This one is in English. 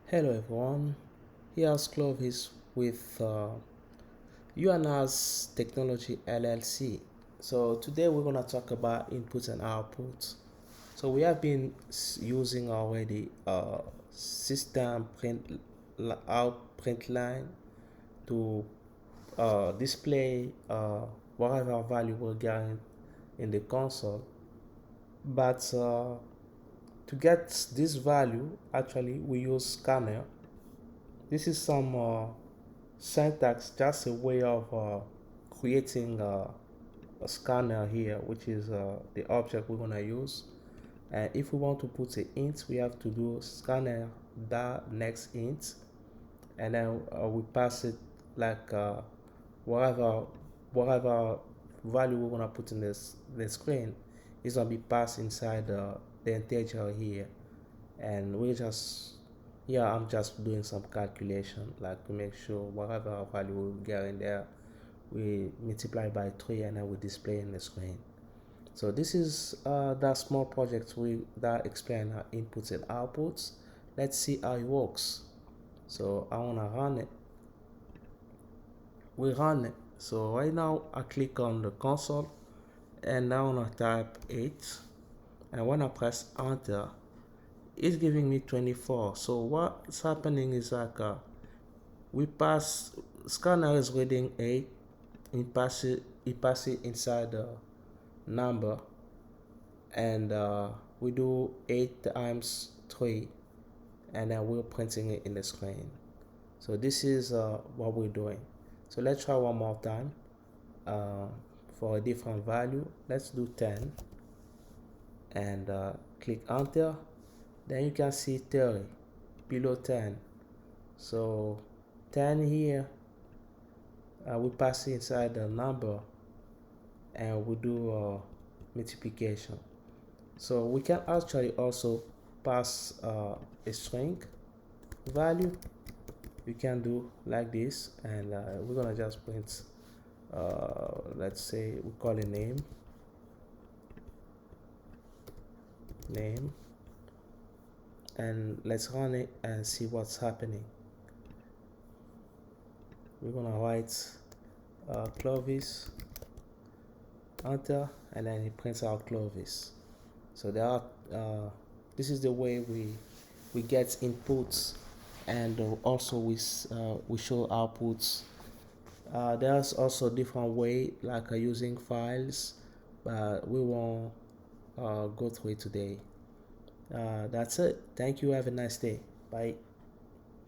Hello everyone, here's Clovis with UNA's Technology LLC. So today we're going to talk about inputs and outputs. So we have been using already system out print line to display whatever value we're getting in the console. But to get this value, actually we use scanner. This is some syntax, just a way of creating a scanner here, which is the object we're gonna use. And if we want to put an int, we have to do scanner dot next int, and then we pass it like whatever whatever value we're gonna put in the screen is gonna be passed inside the integer here, and we just yeah, I'm just doing some calculation like to make sure whatever value we get in there we multiply by 3 and then we display in the screen. So this is that small project that explain our inputs and outputs. Let's see how it works. So I want to run it. We run it. So right now I click on the console and I want to type 8, and when I press enter it's giving me 24. So what's happening is like we pass scanner is reading 8, it pass it inside the number, and we do 8 times 3, and then we're printing it in the screen. So this is what we're doing. So let's try one more time for a different value. Let's do 10 and click enter. Then you can see 30 below 10. So 10 here, we pass it inside the number and we do multiplication. So we can actually also pass a string value. You can do like this, and we're gonna just print let's say we call it name, and let's run it and see what's happening. We're gonna write Clovis, enter, and then it prints out Clovis. So there are this is the way we get inputs, and also we show outputs. There's also different way like using files, but we won't go through it today. That's it. Thank you. Have a nice day. Bye.